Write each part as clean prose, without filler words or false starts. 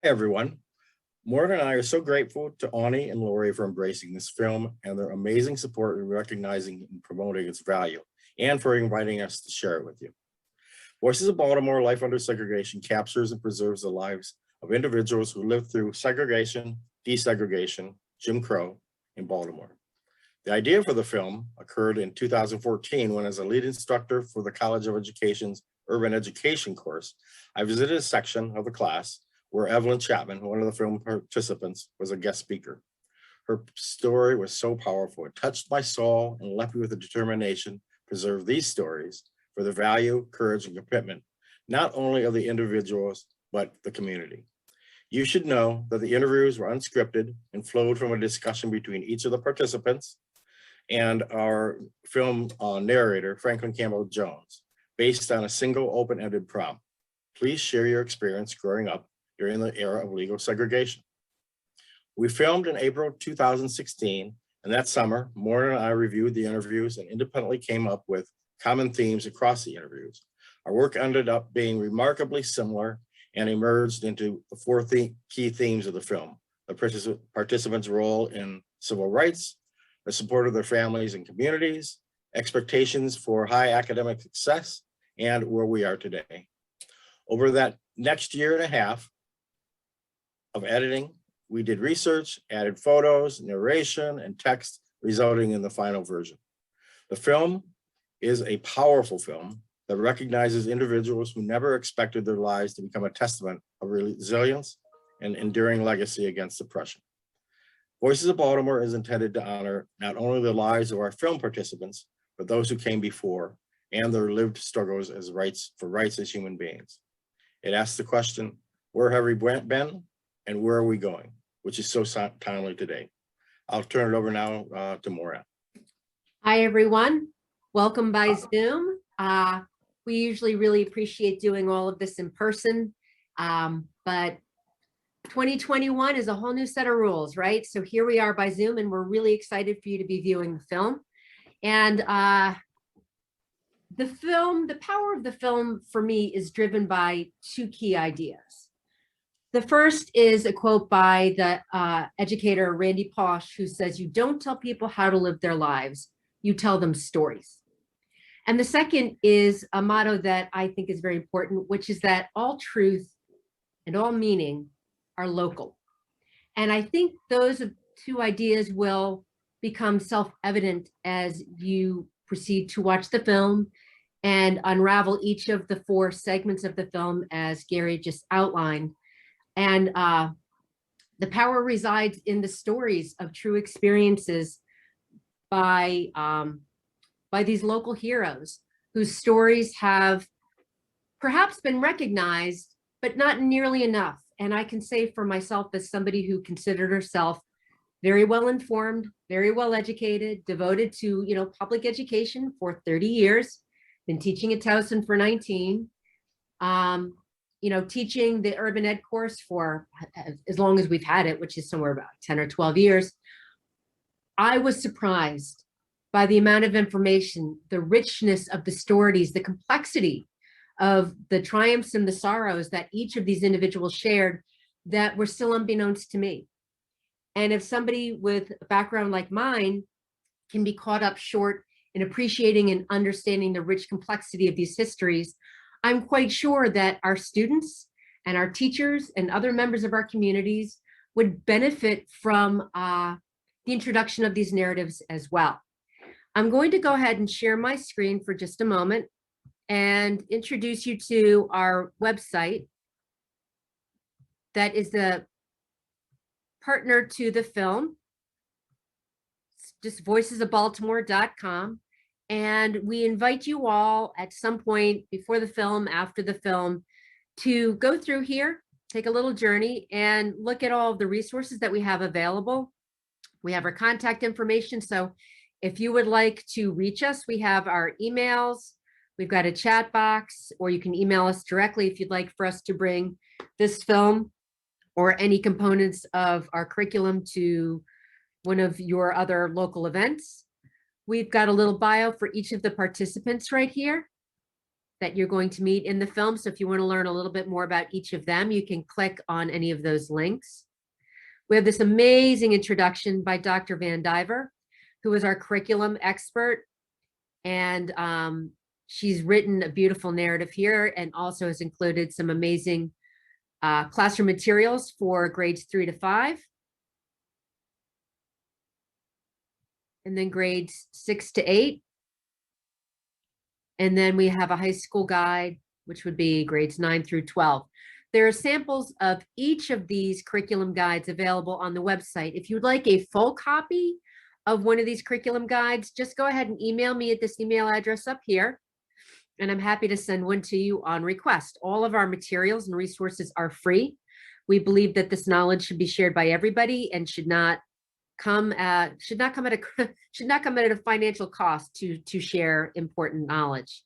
Hey everyone, Morgan and I are so grateful to Ani and Lori for embracing this film and their amazing support in recognizing and promoting its value, and for inviting us to share it with you. Voices of Baltimore, Life Under Segregation captures and preserves the lives of individuals who lived through segregation, desegregation, Jim Crow in Baltimore. The idea for the film occurred in 2014 when, as a lead instructor for the College of Education's Urban Education course, I visited a section of the class where Evelyn Chapman, one of the film participants, was a guest speaker. Her story was so powerful. It touched my soul and left me with a determination to preserve these stories for the value, courage, and commitment, not only of the individuals, but the community. You should know that the interviews were unscripted and flowed from a discussion between each of the participants and our film narrator, Franklin Campbell Jones, based on a single open-ended prompt. Please share your experience growing up during the era of legal segregation. We filmed in April 2016, and that summer, Morgan and I reviewed the interviews and independently came up with common themes across the interviews. Our work ended up being remarkably similar and emerged into the four key themes of the film: the participants' role in civil rights, the support of their families and communities, expectations for high academic success, and where we are today. Over that next year and a half of editing, we did research, added photos, narration, and text, resulting in the final version. The film is a powerful film that recognizes individuals who never expected their lives to become a testament of resilience and enduring legacy against oppression. Voices of Baltimore is intended to honor not only the lives of our film participants, but those who came before and their lived struggles as rights as human beings. It asks the question, where have we been and where are we going? Which is so timely today. I'll turn it over now to Maura. Hi, everyone. Welcome by Zoom. We usually really appreciate doing all of this in person, but 2021 is a whole new set of rules, right? So here we are by Zoom, and we're really excited for you to be viewing the film. And the power of the film for me is driven by two key ideas. The first is a quote by the educator, Randy Pausch, who says, "You don't tell people how to live their lives, you tell them stories." And the second is a motto that I think is very important, which is that all truth and all meaning are local. And I think those two ideas will become self-evident as you proceed to watch the film and unravel each of the four segments of the film, as Gary just outlined. And the power resides in the stories of true experiences by these local heroes whose stories have perhaps been recognized, but not nearly enough. And I can say for myself, as somebody who considered herself very well informed, very well educated, devoted to public education for 30 years, been teaching at Towson for 19, teaching the urban ed course for as long as we've had it, which is somewhere about 10 or 12 years. I was surprised by the amount of information, the richness of the stories, the complexity of the triumphs and the sorrows that each of these individuals shared that were still unbeknownst to me. And if somebody with a background like mine can be caught up short in appreciating and understanding the rich complexity of these histories, I'm quite sure that our students and our teachers and other members of our communities would benefit from the introduction of these narratives as well. I'm going to go ahead and share my screen for just a moment and introduce you to our website that is the partner to the film. It's just voicesofbaltimore.com. And we invite you all at some point before the film, after the film, to go through here, take a little journey and look at all of the resources that we have available. We have our contact information. So if you would like to reach us, we have our emails, we've got a chat box, or you can email us directly if you'd like for us to bring this film or any components of our curriculum to one of your other local events. We've got a little bio for each of the participants right here. that you're going to meet in the film. So if you want to learn a little bit more about each of them, you can click on any of those links. We have this amazing introduction by Dr. Van Diver, who is our curriculum expert. And she's written a beautiful narrative here and also has included some amazing classroom materials for grades 3 to 5. And then grades 6 to 8. And then we have a high school guide, which would be grades 9 through 12. There are samples of each of these curriculum guides available on the website. If you'd like a full copy of one of these curriculum guides, just go ahead and email me at this email address up here, and I'm happy to send one to you on request. All of our materials and resources are free. We believe that this knowledge should be shared by everybody and should not come at a financial cost to share important knowledge.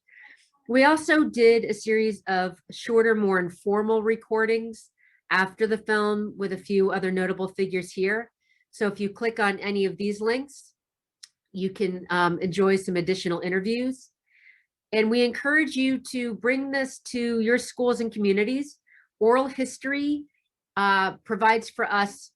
We also did a series of shorter, more informal recordings after the film with a few other notable figures here. So if you click on any of these links, you can enjoy some additional interviews. And we encourage you to bring this to your schools and communities. Oral history provides for us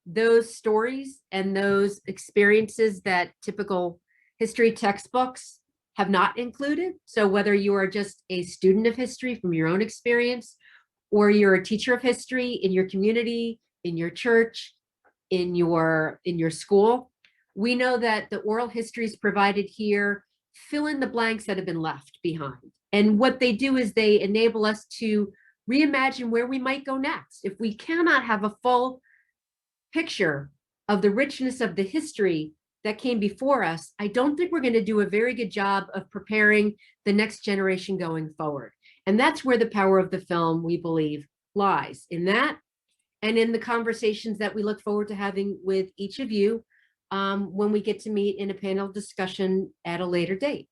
those stories and those experiences that typical history textbooks have not included. So whether you are just a student of history from your own experience, or you're a teacher of history in your community, in your church, in your school, we know that the oral histories provided here fill in the blanks that have been left behind. And what they do is they enable us to reimagine where we might go next. If we cannot have a full picture of the richness of the history that came before us, I don't think we're going to do a very good job of preparing the next generation going forward. And that's where the power of the film, we believe, lies, in that and in the conversations that we look forward to having with each of you when we get to meet in a panel discussion at a later date.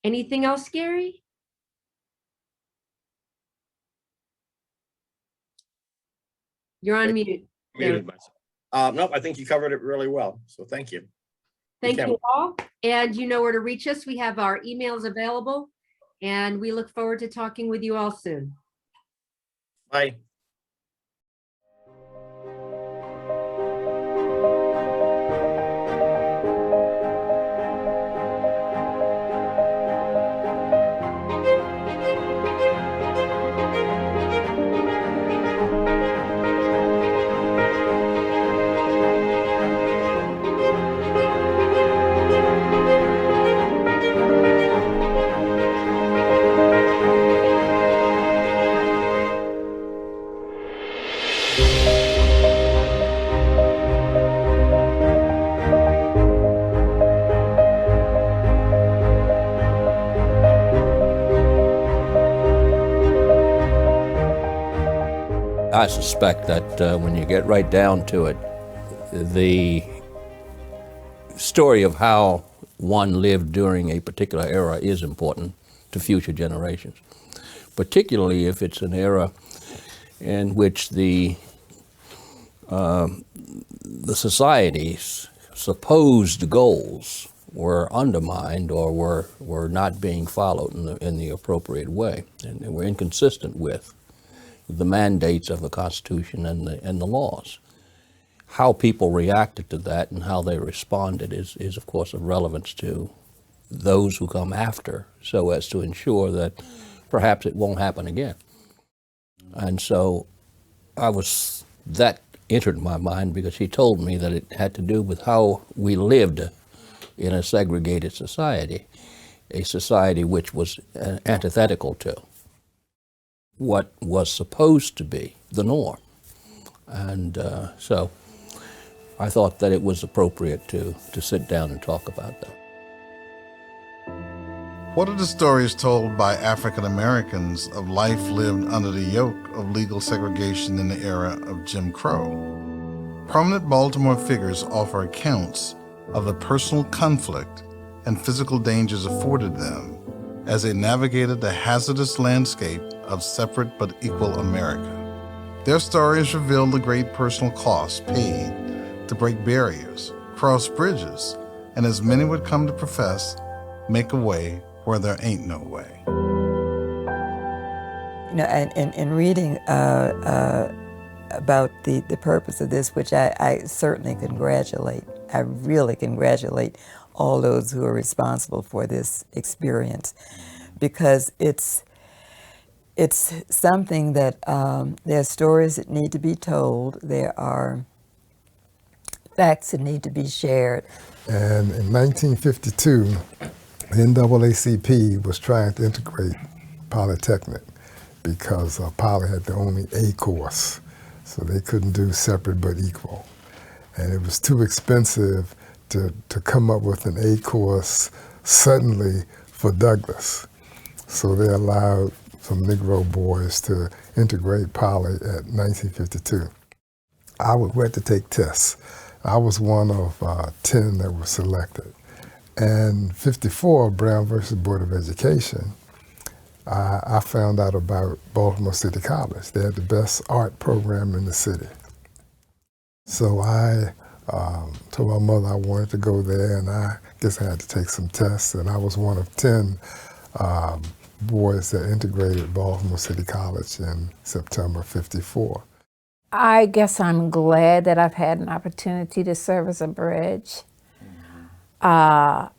Anything else, Gary? You're on mute. Muted myself. Nope, I think you covered it really well. So thank you. Thank you all. And you know where to reach us. We have our emails available, and we look forward to talking with you all soon. Bye. I suspect that when you get right down to it, the story of how one lived during a particular era is important to future generations, particularly if it's an era in which the society's supposed goals were undermined or were not being followed in the appropriate way, and were inconsistent with the mandates of the Constitution and the laws. How people reacted to that and how they responded is of course of relevance to those who come after, so as to ensure that perhaps it won't happen again. And so that entered my mind because he told me that it had to do with how we lived in a segregated society, a society which was antithetical to what was supposed to be the norm. And so I thought that it was appropriate to sit down and talk about that. What are the stories told by African Americans of life lived under the yoke of legal segregation in the era of Jim Crow? Prominent Baltimore figures offer accounts of the personal conflict and physical dangers afforded them as they navigated the hazardous landscape of separate but equal America. Their stories reveal the great personal costs paid to break barriers, cross bridges, and as many would come to profess, make a way where there ain't no way. And reading about the purpose of this, which I certainly congratulate, I really congratulate all those who are responsible for this experience, because it's something that there are stories that need to be told, there are facts that need to be shared. And in 1952, the NAACP was trying to integrate Polytechnic because Poly had the only A course, so they couldn't do separate but equal. And it was too expensive to come up with an A course suddenly for Douglas. So they allowed some Negro boys to integrate Poly at 1952. I went to take tests. I was one of 10 that were selected. And 54, Brown versus Board of Education, I found out about Baltimore City College. They had the best art program in the city. So I told my mother I wanted to go there, and I guess I had to take some tests, and I was one of 10 boys that integrated Baltimore City College in September '54. I guess I'm glad that I've had an opportunity to serve as a bridge. I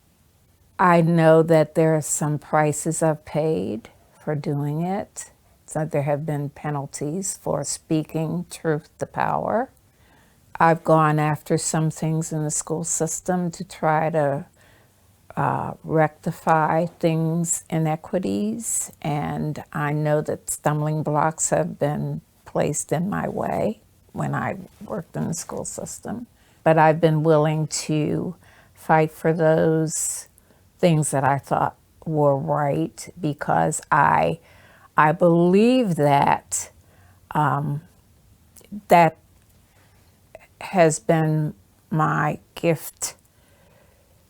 know that there are some prices I've paid for doing it. So there have been penalties for speaking truth to power. I've gone after some things in the school system to try to rectify things, inequities, and I know that stumbling blocks have been placed in my way when I worked in the school system. But I've been willing to fight for those things that I thought were right, because I believe that that has been my gift,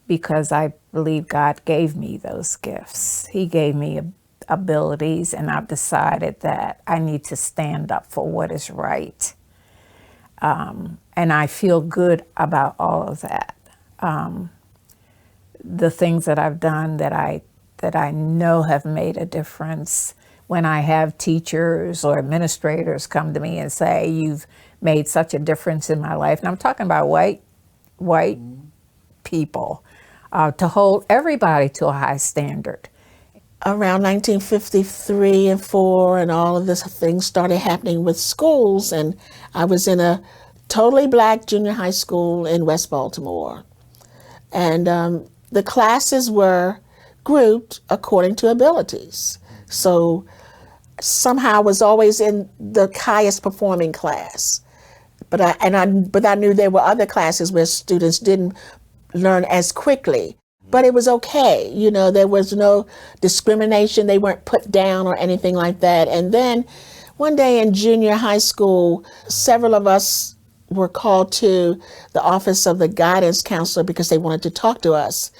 because I believe God gave me those gifts. He gave me abilities, and I've decided that I need to stand up for what is right. And I feel good about all of that. The things that I've done that I know have made a difference. When I have teachers or administrators come to me and say, "You've made such a difference in my life," and I'm talking about white people, to hold everybody to a high standard. Around 1953 and 4, and all of this things started happening with schools, and I was in a totally black junior high school in West Baltimore. And the classes were grouped according to abilities. So somehow I was always in the highest performing class. But I knew there were other classes where students didn't learn as quickly. But it was okay. You know, there was no discrimination. They weren't put down or anything like that. And then one day in junior high school, several of us were called to the office of the guidance counselor because they wanted to talk to us.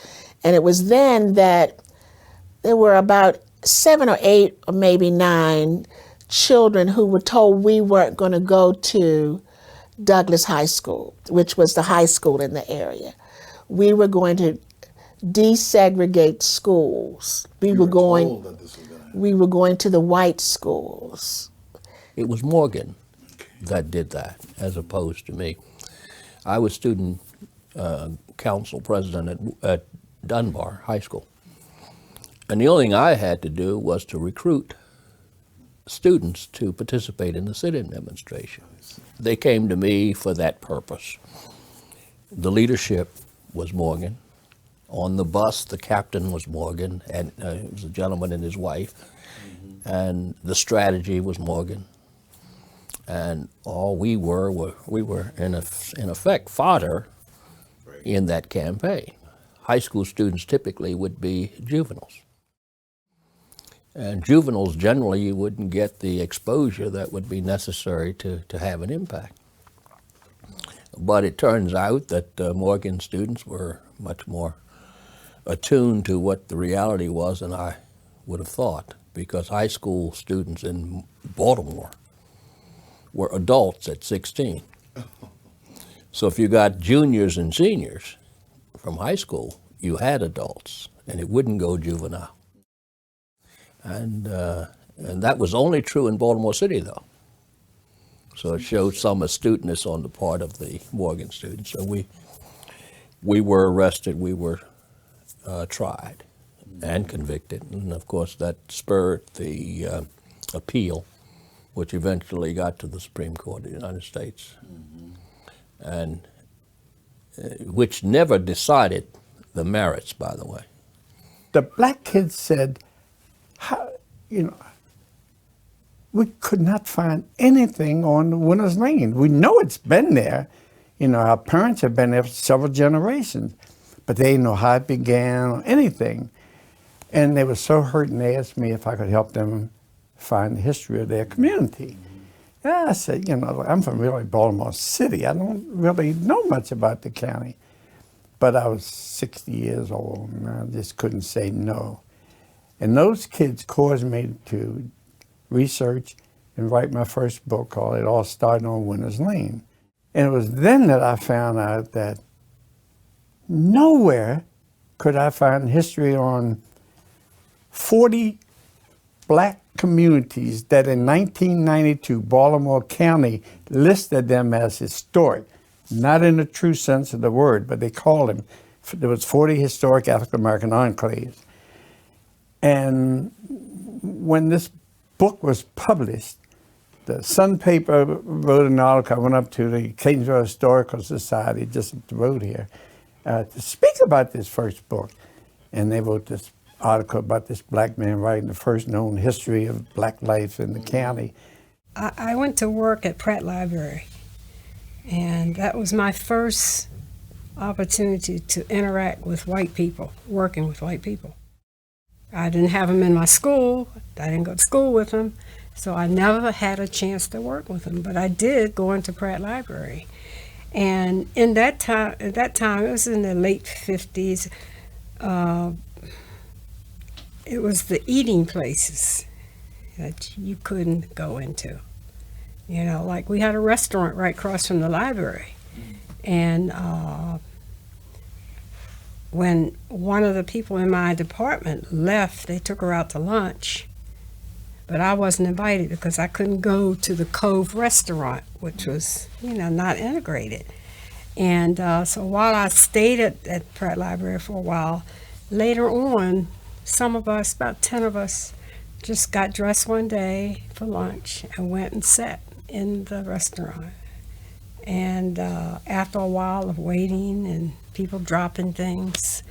And it was then that there were about 7 or 8 or maybe 9 children who were told we weren't going to go to Douglas High School, which was the high school in the area. We were going to desegregate schools. We were going to the white schools. It was Morgan that did that, as opposed to me. I was student council president at Dunbar High School. And the only thing I had to do was to recruit students to participate in the sit-in demonstration. They came to me for that purpose. The leadership was Morgan. On the bus, the captain was Morgan, and it was a gentleman and his wife. And the strategy was Morgan. And all we were in effect fodder in that campaign. High school students typically would be juveniles. And juveniles generally wouldn't get the exposure that would be necessary to have an impact. But it turns out that Morgan students were much more attuned to what the reality was than I would have thought, because high school students in Baltimore were adults at 16. So if you got juniors and seniors from high school, you had adults, and it wouldn't go juvenile. And And that was only true in Baltimore City, though. So it showed some astuteness on the part of the Morgan students. So we were arrested, we were tried and convicted. And of course, that spurred the appeal, which eventually got to the Supreme Court of the United States, and which never decided the merits, by the way. The black kids said, how, you know, we could not find anything on Winners Lane. We know it's been there. You know, our parents have been there for several generations, but they didn't know how it began or anything. And they were so hurt, and they asked me if I could help them find the history of their community. And I said, you know, I'm from really Baltimore City. I don't really know much about the county. But I was 60 years old, and I just couldn't say no. And those kids caused me to research and write my first book called It All Started on Winners Lane. And it was then that I found out that nowhere could I find history on 40 black communities that in 1992 Baltimore County listed them as historic, not in the true sense of the word, but they called them. There was 40 historic African American enclaves. And when this book was published, the Sun paper wrote an article. I went up to the Catonsville Historical Society just up the road here to speak about this first book. And they wrote this article about this black man writing the first known history of black life in the county. I went to work at Pratt Library, and that was my first opportunity to interact with white people, working with white people. I didn't have them in my school. I didn't go to school with them, so I never had a chance to work with them. But I did go into Pratt Library, and at that time, it was in the late 50s. It was the eating places that you couldn't go into. You know, like we had a restaurant right across from the library. And when one of the people in my department left, they took her out to lunch. But I wasn't invited because I couldn't go to the Cove restaurant, which was, you know, not integrated. And so while I stayed at Pratt Library for a while, later on, some of us, about 10 of us, just got dressed one day for lunch and went and sat in the restaurant. And after a while of waiting and people dropping things,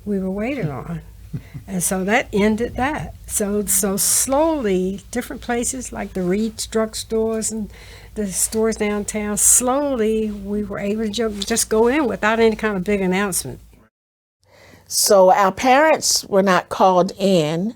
we were waited on. And so that ended that. So slowly, different places like the Reed's drugstores and the stores downtown, slowly we were able to just go in without any kind of big announcement. So our parents were not called in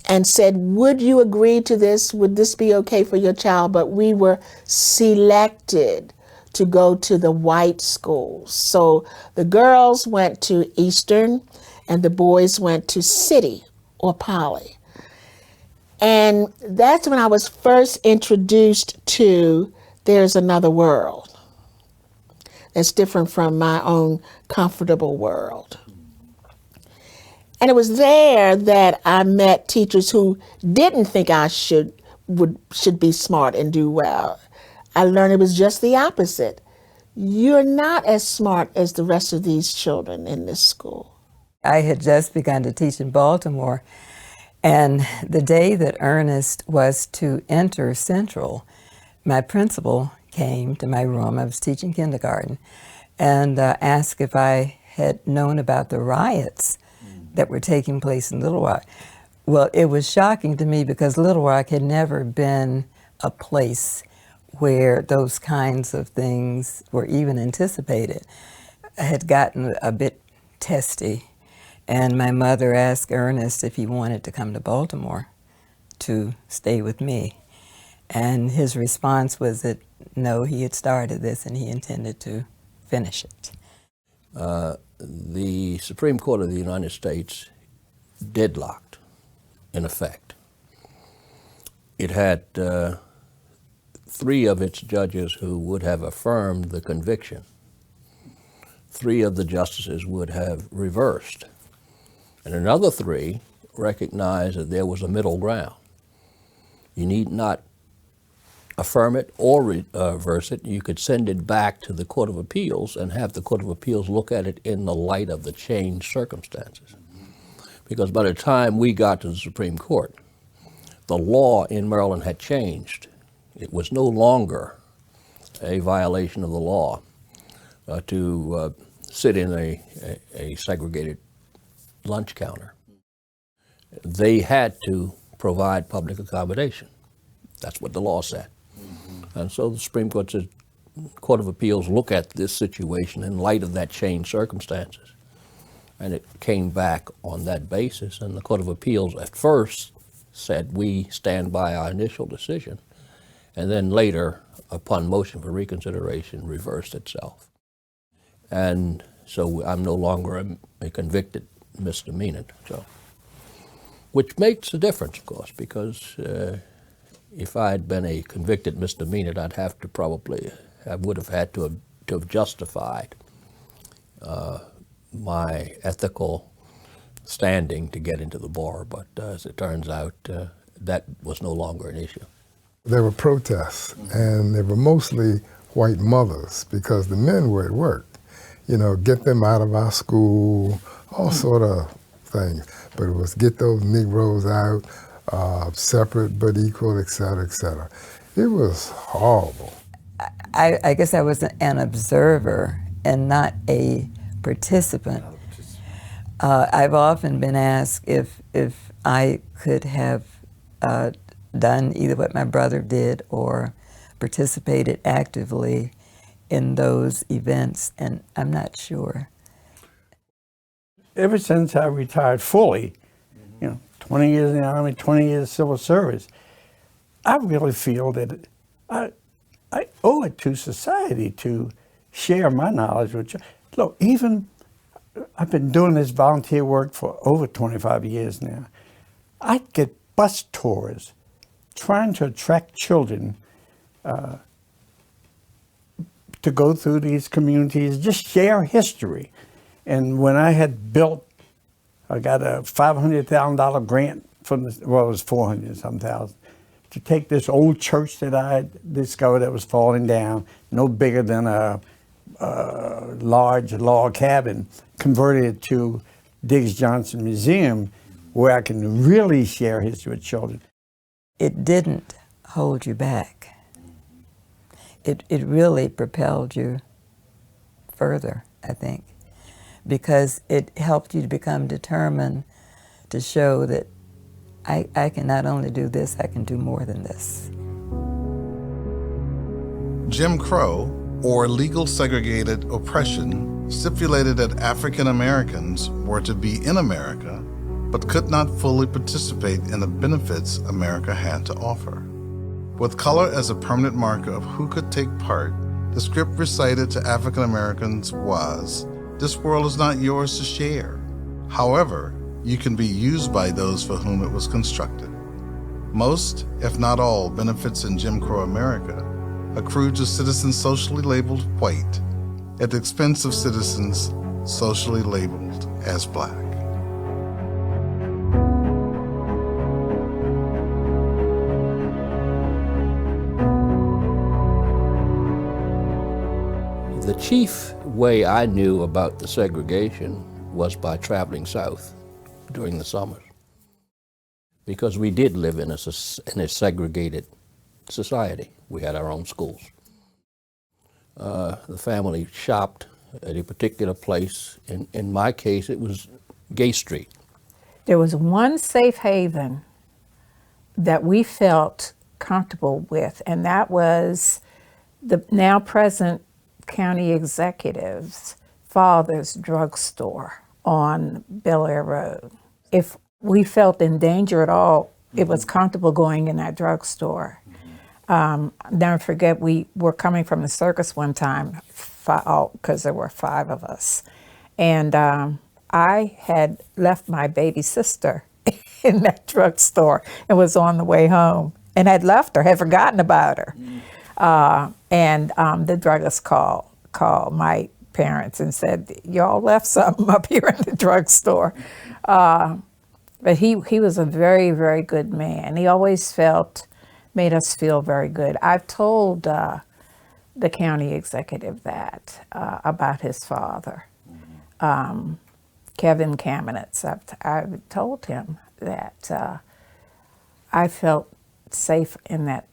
and said, would you agree to this? Would this be okay for your child? But we were selected to go to the white schools. So the girls went to Eastern and the boys went to City or Poly. And that's when I was first introduced to there's another world that's different from my own comfortable world. And it was there that I met teachers who didn't think I should be smart and do well. I learned it was just the opposite. You're not as smart as the rest of these children in this school. I had just begun to teach in Baltimore, and the day that Ernest was to enter Central, my principal came to my room. I was teaching kindergarten, and asked if I had known about the riots that were taking place in Little Rock. Well, it was shocking to me because Little Rock had never been a place where those kinds of things were even anticipated. I had gotten a bit testy, and my mother asked Ernest if he wanted to come to Baltimore to stay with me. And his response was that no, he had started this and he intended to finish it. The Supreme Court of the United States deadlocked, in effect. It had 3 of its judges who would have affirmed the conviction. 3 of the justices would have reversed. And another 3 recognized that there was a middle ground. You need not affirm it or reverse it. You could send it back to the Court of Appeals and have the Court of Appeals look at it in the light of the changed circumstances. Because by the time we got to the Supreme Court, the law in Maryland had changed. It was no longer a violation of the law to sit in a segregated lunch counter. They had to provide public accommodation. That's what the law said. And so the Supreme Court said, Court of Appeals look at this situation in light of that changed circumstances. And it came back on that basis, and the Court of Appeals at first said, we stand by our initial decision, and then later, upon motion for reconsideration, reversed itself. And so I'm no longer a convicted misdemeanor, so, which makes a difference, of course, because if I had been a convicted misdemeanor, I'd have to probably, I would have had to have justified my ethical standing to get into the bar, but as it turns out, that was no longer an issue. There were protests, and they were mostly white mothers because the men were at work. You know, get them out of our school, all sort of things. But it was get those Negroes out, separate but equal, et cetera, et cetera. It was horrible. I guess I was an observer and not a participant. I've often been asked if I could have done either what my brother did or participated actively in those events, and I'm not sure. Ever since I retired fully, 20 years in the Army, 20 years civil service, I really feel that I owe it to society to share my knowledge with you. Look, even I've been doing this volunteer work for over 25 years now. I get bus tours trying to attract children to go through these communities, just share history. And when I had built, I got a $500,000 grant from the, well, it was 400-some thousand, to take this old church that I had discovered that was falling down, no bigger than a large log cabin, converted it to Diggs Johnson Museum, where I can really share history with children. It didn't hold you back. It really propelled you further, I think, because it helped you to become determined to show that I can not only do this, I can do more than this. Jim Crow, or legal segregated oppression, stipulated that African Americans were to be in America, but could not fully participate in the benefits America had to offer. With color as a permanent marker of who could take part, the script recited to African Americans was, "This world is not yours to share. However, you can be used by those for whom it was constructed." Most, if not all, benefits in Jim Crow America accrued to citizens socially labeled white at the expense of citizens socially labeled as black. The chief way I knew about the segregation was by traveling south during the summers, because we did live in a segregated society. We had our own schools. The family shopped at a particular place. In my case, it was Gay Street. There was one safe haven that we felt comfortable with, and that was the now present county executive's father's drugstore on Bel Air Road. If we felt in danger at all, it was comfortable going in that drugstore. Never forget, we were coming from the circus one time, because there were 5 of us. And I had left my baby sister in that drugstore and was on the way home, and had left her, had forgotten about her. The druggist called my parents and said, "Y'all left something up here in the drugstore." But he was a very, very good man. He always made us feel very good. I've told the county executive that about his father, Kevin Kamenetz. I've told him that I felt safe in that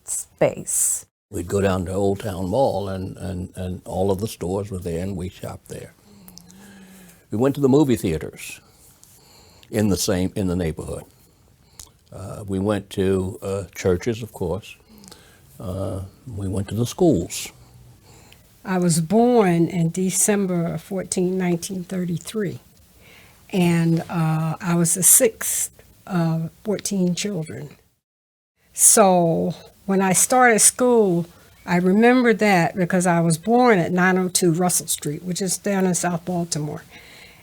space. We'd go down to Old Town Mall, and all of the stores were there, and we shopped there. We went to the movie theaters in the neighborhood. We went to churches, of course. We went to the schools. I was born in December 14, 1933, and I was the sixth of 14 children. So when I started school, I remember that because I was born at 902 Russell Street, which is down in South Baltimore.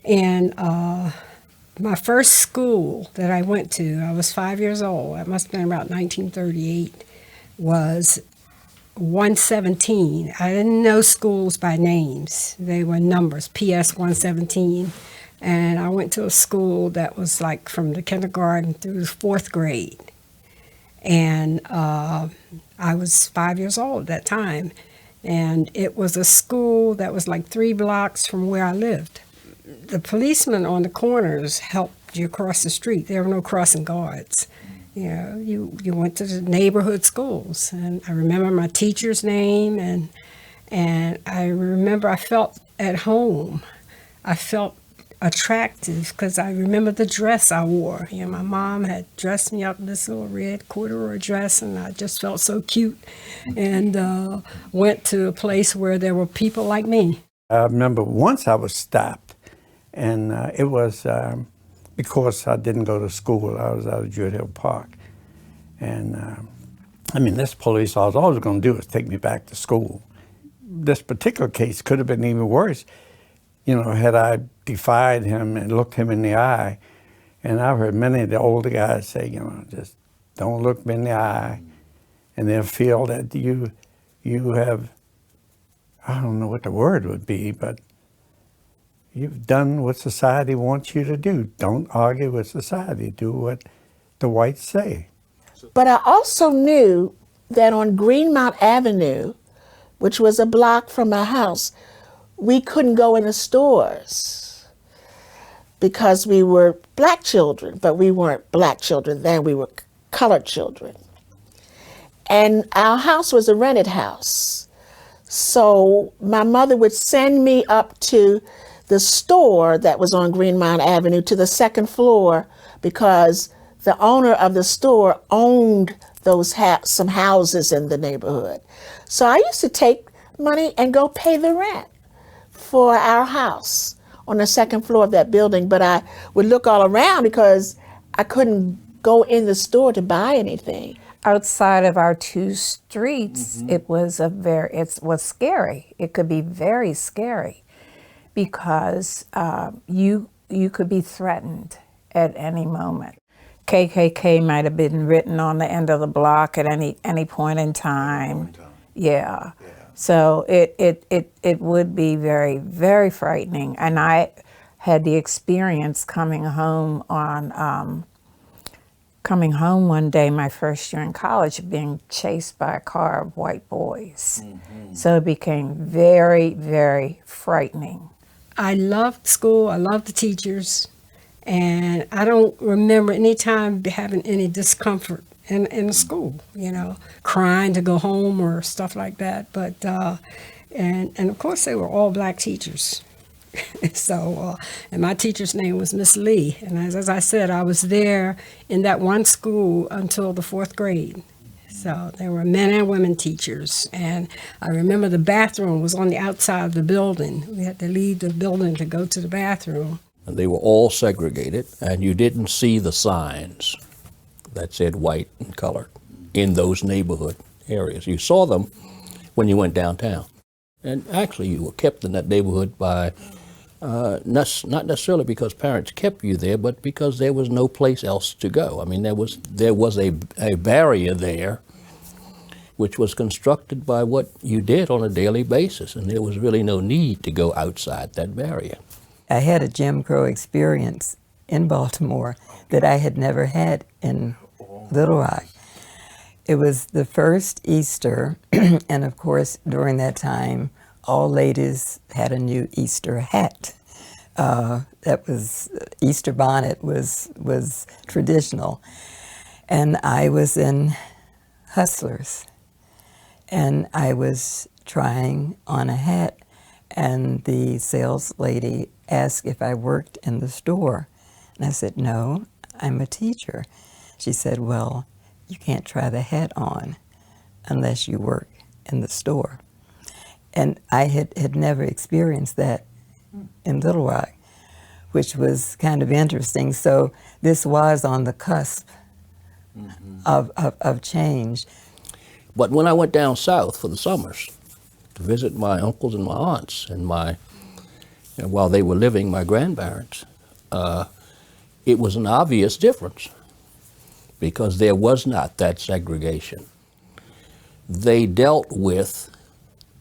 And my first school that I went to, I was 5 years old, it must have been about 1938, was 117. I didn't know schools by names. They were numbers, PS 117. And I went to a school that was like from the kindergarten through the fourth grade. And I was 5 years old at that time. And it was a school that was like 3 blocks from where I lived. The policemen on the corners helped you cross the street. There were no crossing guards. You know, you went to the neighborhood schools. And I remember my teacher's name, and I remember I felt at home. I felt attractive because I remember the dress I wore. You know, my mom had dressed me up in this little red corduroy dress, and I just felt so cute, and went to a place where there were people like me. I remember once I was stopped, and it was because I didn't go to school. I was out of Druid Hill Park. And I mean, this police officer, all he was going to do is take me back to school. This particular case could have been even worse, you know, had I defied him and looked him in the eye. And I've heard many of the older guys say, you know, just don't look me in the eye. And they'll feel that you have, I don't know what the word would be, but you've done what society wants you to do. Don't argue with society. Do what the whites say. But I also knew that on Greenmount Avenue, which was a block from my house, we couldn't go in the stores because we were black children, but we weren't black children then, we were colored children. And our house was a rented house. So my mother would send me up to the store that was on Greenmount Avenue to the second floor because the owner of the store owned those some houses in the neighborhood. So I used to take money and go pay the rent for our house on the second floor of that building. But I would look all around because I couldn't go in the store to buy anything. Outside of our 2 streets, it was scary. It could be very scary because you could be threatened at any moment. KKK might have been written on the end of the block at any point in time. Yeah. So it would be very, very frightening. And I had the experience coming home one day, my first year in college, being chased by a car of white boys. So it became very, very frightening. I loved school. I loved the teachers. And I don't remember any time having any discomfort in the school, you know, crying to go home or stuff like that. But, and of course, they were all black teachers. So, and my teacher's name was Miss Lee. And as I said, I was there in that one school until the 4th grade. So there were men and women teachers. And I remember the bathroom was on the outside of the building. We had to leave the building to go to the bathroom. And they were all segregated, and you didn't see the signs that said white and colored in those neighborhood areas. You saw them when you went downtown. And actually, you were kept in that neighborhood by, not necessarily because parents kept you there, but because there was no place else to go. I mean, there was a barrier there which was constructed by what you did on a daily basis, and there was really no need to go outside that barrier. I had a Jim Crow experience in Baltimore that I had never had in Little Rock. It was the first Easter, and of course, during that time, all ladies had a new Easter hat. That was Easter bonnet was traditional, and I was in Hustlers, and I was trying on a hat, and the sales lady asked if I worked in the store, and I said, no, I'm a teacher. She said, well, you can't try the hat on unless you work in the store. And I had never experienced that in Little Rock, which was kind of interesting. So this was on the cusp of change. But when I went down south for the summers to visit my uncles and my aunts and while they were living, my grandparents, it was an obvious difference because there was not that segregation. They dealt with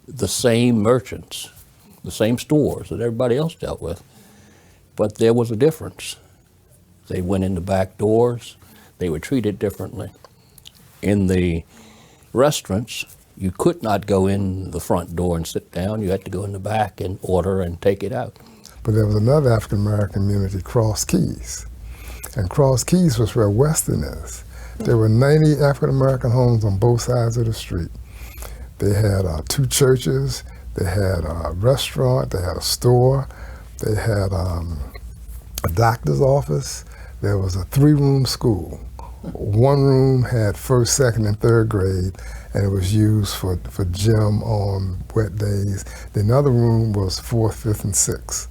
the same merchants, the same stores that everybody else dealt with, but there was a difference. They went in the back doors, they were treated differently. In the restaurants, you could not go in the front door and sit down, you had to go in the back and order and take it out. But there was another African American community, Cross Keys. And Cross Keys was where Weston is. There were 90 African American homes on both sides of the street. They had 2 churches, they had a restaurant, they had a store, they had a doctor's office. There was a 3-room school. 1 room had 1st, 2nd, and 3rd grade, and it was used for gym on wet days. The other room was 4th, 5th, and 6th.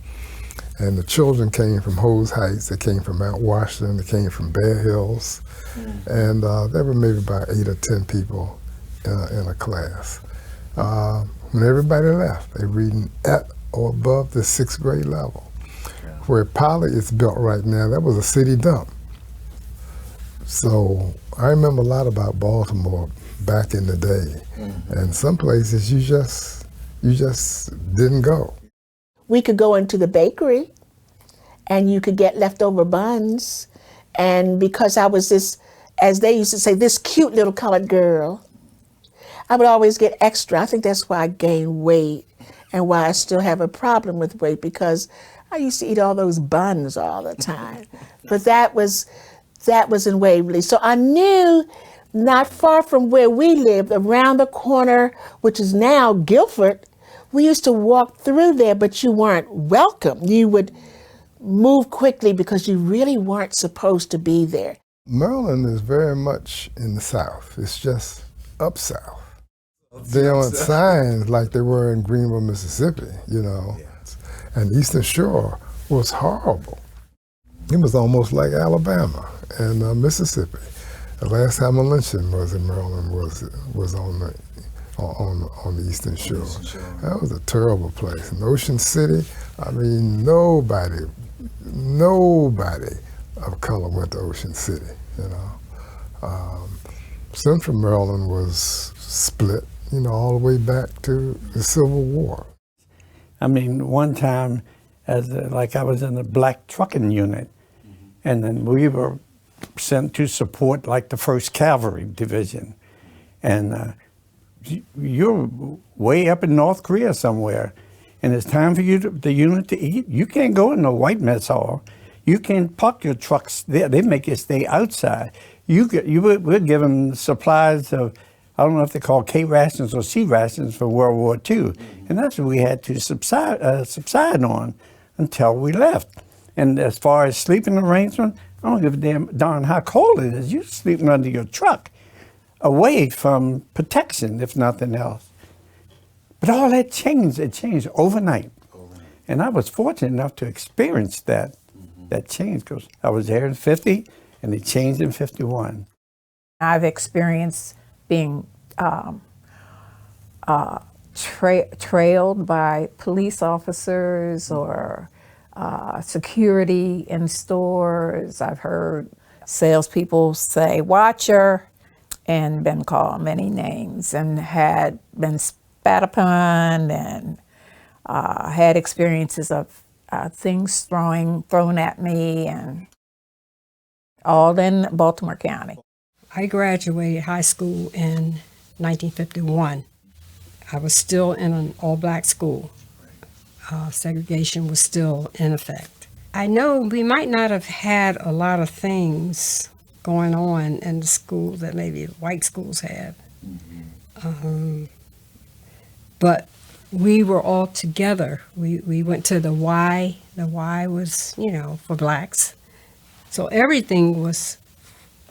And the children came from Hose Heights, they came from Mount Washington, they came from Bear Hills, and there were maybe about 8 or 10 people in a class. When everybody left, they reading at or above the 6th grade level. Where Poly is built right now, that was a city dump. So I remember a lot about Baltimore back in the day, and some places you just didn't go. We could go into the bakery and you could get leftover buns. And because I was this, as they used to say, this cute little colored girl, I would always get extra. I think that's why I gained weight and why I still have a problem with weight, because I used to eat all those buns all the time. But that was in Waverly. So I knew not far from where we lived, around the corner, which is now Guilford, we used to walk through there, but you weren't welcome. You would move quickly because you really weren't supposed to be there. Maryland is very much in the South. It's just up South. They aren't signs like they were in Greenville, Mississippi, you know. And Eastern Shore was horrible. It was almost like Alabama and Mississippi. The last time a lynching was in Maryland was on the Eastern Shore. That was a terrible place. In Ocean City, I mean, nobody of color went to Ocean City, you know. Central Maryland was split, you know, all the way back to the Civil War. I mean, one time, like I was in the black trucking unit, and then we were sent to support like the 1st Cavalry Division. And you're way up in North Korea somewhere, and it's time for the unit to eat. You can't go in the white mess hall. You can't park your trucks there. They make you stay outside. We're given supplies of, I don't know if they're called K rations or C rations for World War II. And that's what we had to subside on until we left. And as far as sleeping arrangement, I don't give a darn how cold it is. You're sleeping under your truck, away from protection, if nothing else. But all that changed. It changed overnight. And I was fortunate enough to experience that change, because I was there in 50 and it changed in 51. I've experienced being trailed by police officers or security in stores. I've heard salespeople say, "Watch her," and been called many names, and had been spat upon, and had experiences of things thrown at me, and all in Baltimore County. I graduated high school in 1951. I was still in an all-black school. Segregation was still in effect. I know we might not have had a lot of things going on in the school that maybe white schools have. But we were all together. We went to the Y. The Y was, for blacks. So everything was,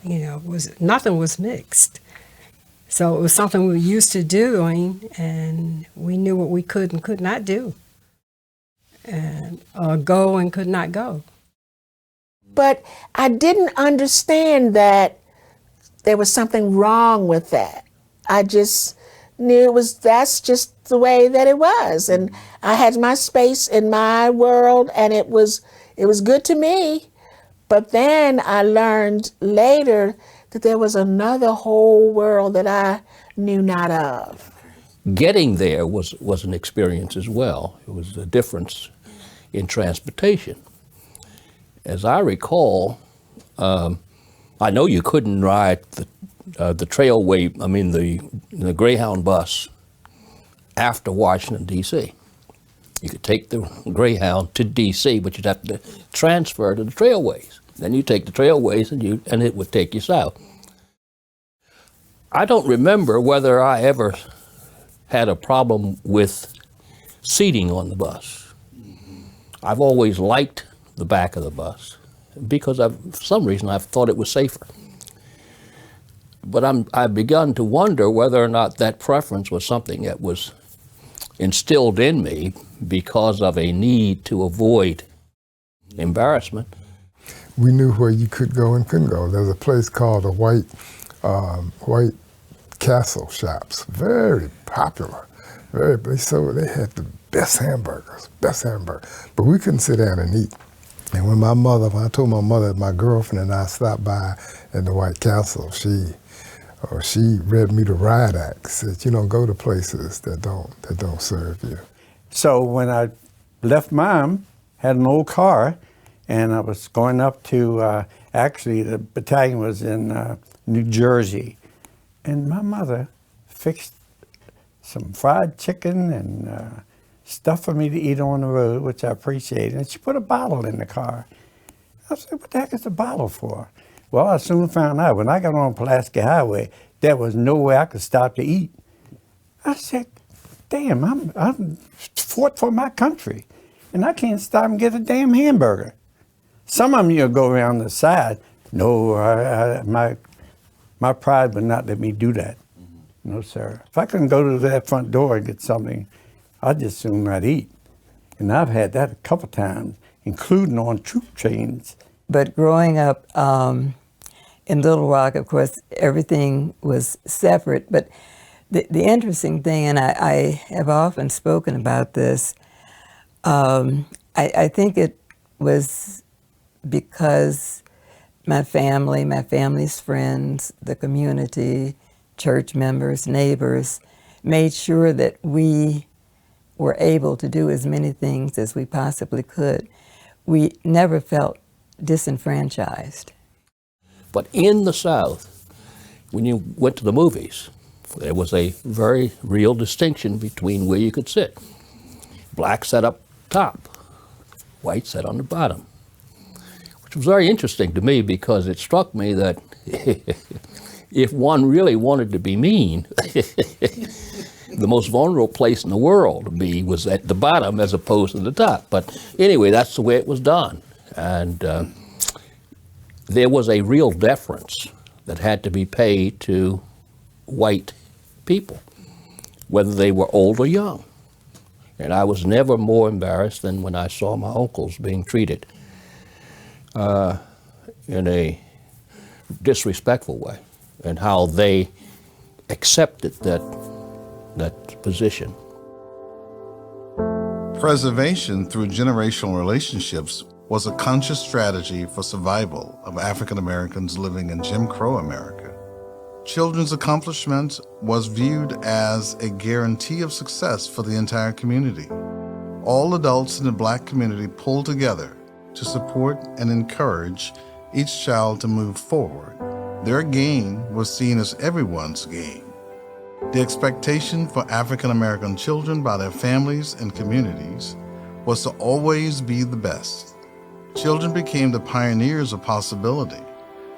nothing was mixed. So it was something we were used to doing, and we knew what we could and could not do, and go and could not go. But I didn't understand that there was something wrong with that. I just knew that's just the way that it was. And I had my space in my world, and it was good to me. But then I learned later that there was another whole world that I knew not of. Getting there was an experience as well. It was a difference in transportation. As I recall, I know you couldn't ride the trailway, the Greyhound bus after Washington, D.C. You could take the Greyhound to D.C., but you'd have to transfer to the trailways. Then you take the trailways and it would take you south. I don't remember whether I ever had a problem with seating on the bus. I've always liked the back of the bus because for some reason I've thought it was safer. But I've begun to wonder whether or not that preference was something that was instilled in me because of a need to avoid embarrassment. We knew where you could go and couldn't go. There was a place called the White Castle shops, very popular. So they had the best hamburgers. But we couldn't sit down and eat. And when I told my mother that my girlfriend and I stopped by at the White Castle, she read me the riot act, said, you don't go to places that don't serve you. So when I left Mom, had an old car, and I was going up to, actually the battalion was in New Jersey. And my mother fixed some fried chicken and stuff for me to eat on the road, which I appreciated. And she put a bottle in the car. I said, what the heck is the bottle for? Well, I soon found out when I got on Pulaski Highway, there was no way I could stop to eat. I said, damn, I'm fought for my country, and I can't stop and get a damn hamburger. Some of them, you'll go around the side. No, my pride would not let me do that. No, sir. If I couldn't go to that front door and get something, I'd just soon not eat. And I've had that a couple times, including on troop trains. But growing up in Little Rock, of course, everything was separate. But the interesting thing, and I have often spoken about this, I think it was because my family's friends, the community, church members, neighbors, made sure that we were able to do as many things as we possibly could. We never felt disenfranchised. But in the South, when you went to the movies, there was a very real distinction between where you could sit. Black sat up top, white sat on the bottom, which was very interesting to me because it struck me that if one really wanted to be mean, the most vulnerable place in the world to be was at the bottom as opposed to the top. But anyway, that's the way it was done. And there was a real deference that had to be paid to white people, whether they were old or young. And I was never more embarrassed than when I saw my uncles being treated in a disrespectful way, and how they accepted that position. Preservation through generational relationships was a conscious strategy for survival of African Americans living in Jim Crow America. Children's accomplishment was viewed as a guarantee of success for the entire community. All adults in the Black community pulled together to support and encourage each child to move forward. Their gain was seen as everyone's gain. The expectation for African American children by their families and communities was to always be the best. Children became the pioneers of possibility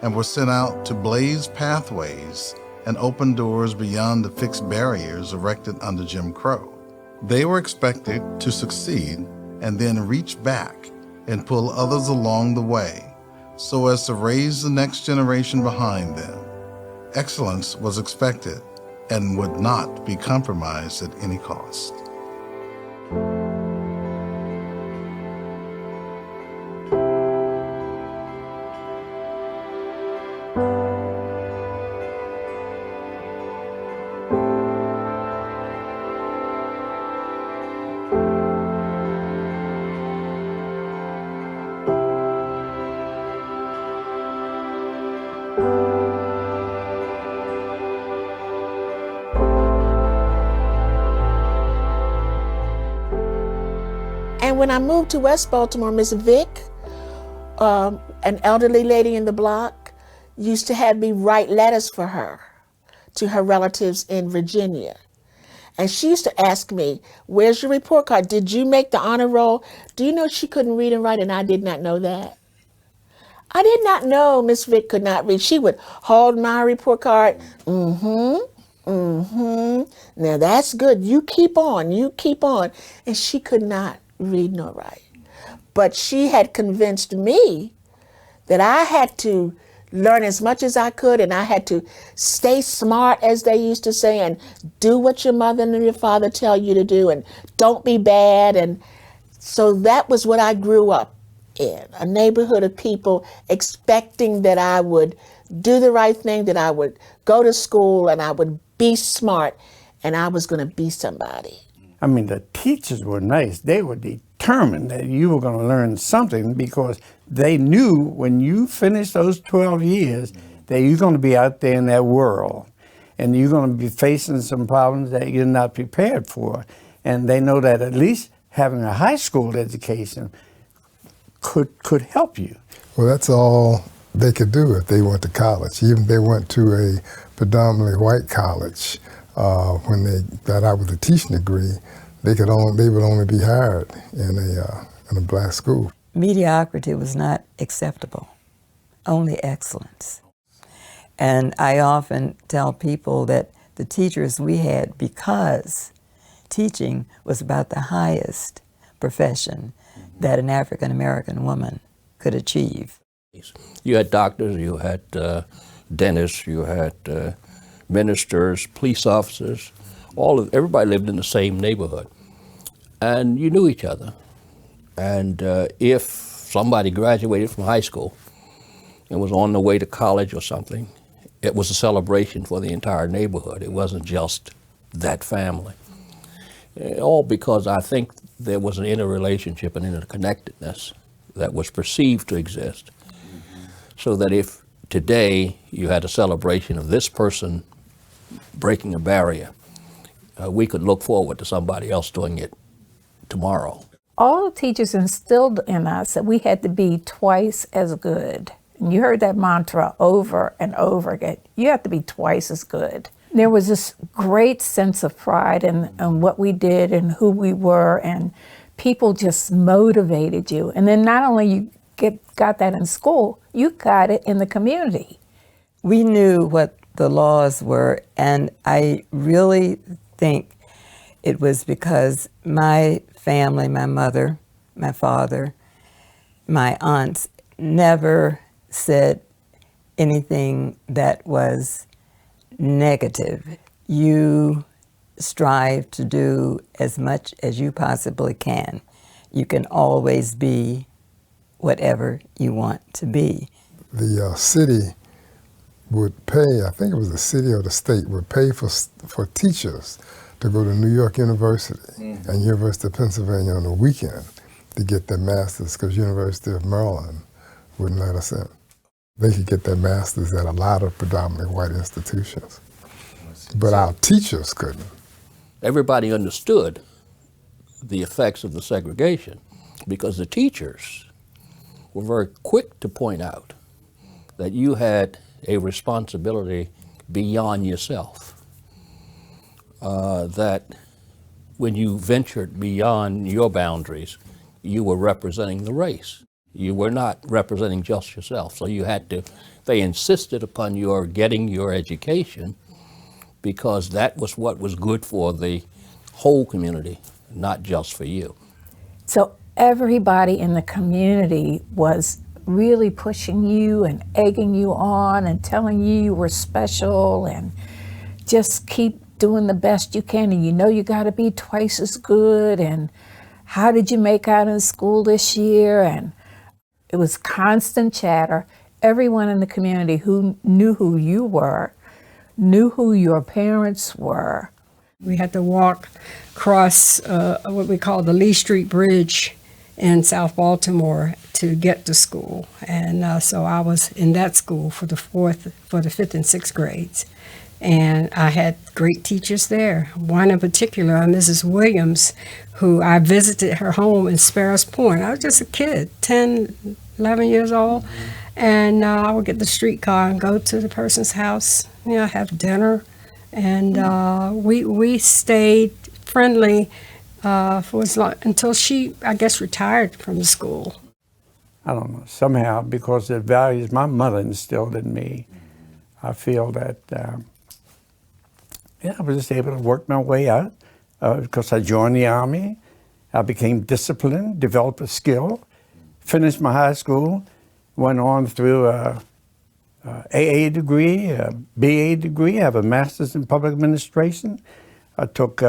and were sent out to blaze pathways and open doors beyond the fixed barriers erected under Jim Crow. They were expected to succeed and then reach back and pull others along the way so as to raise the next generation behind them. Excellence was expected and would not be compromised at any cost. And when I moved to West Baltimore, Miss Vick, an elderly lady in the block, used to have me write letters for her to her relatives in Virginia. And she used to ask me, where's your report card? Did you make the honor roll? Do you know she couldn't read and write? And I did not know that. I did not know Miss Vick could not read. She would hold my report card. Now that's good. You keep on. And she could not read nor write. But she had convinced me that I had to learn as much as I could, and I had to stay smart, as they used to say, and do what your mother and your father tell you to do, and don't be bad. And so that was what I grew up in, a neighborhood of people expecting that I would do the right thing, that I would go to school and I would be smart, and I was going to be somebody. I mean, the teachers were nice. They were determined that you were going to learn something because they knew when you finished those 12 years that you're going to be out there in that world and you're going to be facing some problems that you're not prepared for. And they know that at least having a high school education could help you. Well, that's all they could do if they went to college. Even if they went to a predominantly white college, when they got out with a teaching degree, they would only be hired in a black school. Mediocrity was not acceptable, only excellence. And I often tell people that the teachers we had, because teaching was about the highest profession that an African American woman could achieve. You had doctors, you had dentists, you had ministers, police officers, everybody lived in the same neighborhood. And you knew each other. And if somebody graduated from high school and was on the way to college or something, it was a celebration for the entire neighborhood. It wasn't just that family. All because I think there was an interrelationship and interconnectedness that was perceived to exist. So that if today you had a celebration of this person breaking a barrier, we could look forward to somebody else doing it tomorrow. All the teachers instilled in us that we had to be twice as good. And you heard that mantra over and over again. You have to be twice as good. There was this great sense of pride in what we did and who we were, and people just motivated you. And then not only you got that in school, you got it in the community. We knew what the laws were, and I really think it was because my family, my mother, my father, my aunts never said anything that was negative. You strive to do as much as you possibly can. You can always be whatever you want to be. The city would pay, I think it was the city or the state, would pay for teachers to go to New York University and University of Pennsylvania on the weekend to get their master's, because University of Maryland wouldn't let us in. They could get their master's at a lot of predominantly white institutions, but our teachers couldn't. Everybody understood the effects of the segregation, because the teachers were very quick to point out that you had a responsibility beyond yourself, that when you ventured beyond your boundaries, you were representing the race. You were not representing just yourself. So you had to, they insisted upon your getting your education because that was what was good for the whole community, not just for you. So everybody in the community was really pushing you and egging you on and telling you you were special and just keep doing the best you can, and you know you got to be twice as good, and how did you make out in school this year? And it was constant chatter. Everyone in the community who knew who you were, knew who your parents were. We had to walk across what we call the Lee Street Bridge in South Baltimore to get to school. And so I was in that school for the fifth and sixth grades. And I had great teachers there. One in particular, Mrs. Williams, who I visited her home in Sparrows Point. I was just a kid, 10, 11 years old. And I would get the streetcar and go to the person's house, have dinner. And we stayed friendly for as long, until she, I guess, retired from the school. I don't know, somehow, because the values my mother instilled in me, I feel that, I was just able to work my way out because I joined the Army. I became disciplined, developed a skill, finished my high school, went on through a AA degree, a BA degree. I have a master's in public administration. I took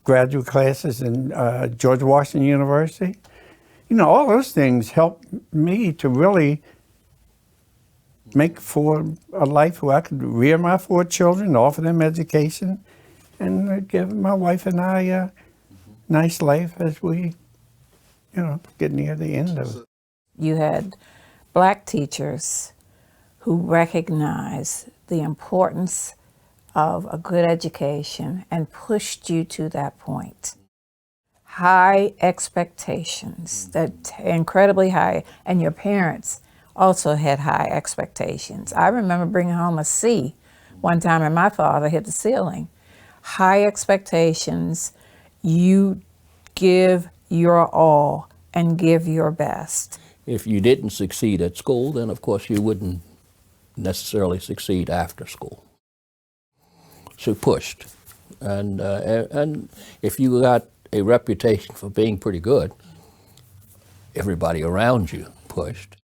graduate classes in George Washington University. All those things helped me to really make for a life where I could rear my 4 children, offer them education, and give my wife and I a nice life as we, get near the end of it. You had Black teachers who recognized the importance of a good education and pushed you to that point. High expectations, that incredibly high, and your parents also had high expectations. I remember bringing home a C one time and my father hit the ceiling. High expectations, you give your all and give your best. If you didn't succeed at school, then of course you wouldn't necessarily succeed after school. So pushed. And if you got a reputation for being pretty good, everybody around you pushed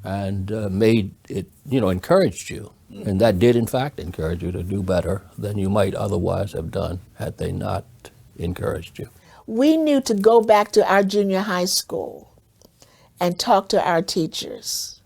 and made it, encouraged you. And that did, in fact, encourage you to do better than you might otherwise have done had they not encouraged you. We knew to go back to our junior high school and talk to our teachers.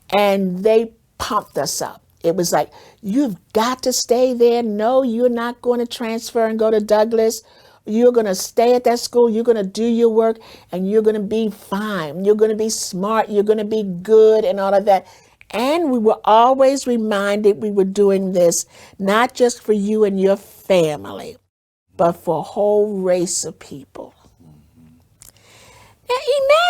And they pumped us up. It was like, you've got to stay there. No, you're not going to transfer and go to Douglas. You're going to stay at that school. You're going to do your work and you're going to be fine. You're going to be smart. You're going to be good and all of that. And we were always reminded we were doing this not just for you and your family, but for a whole race of people. Now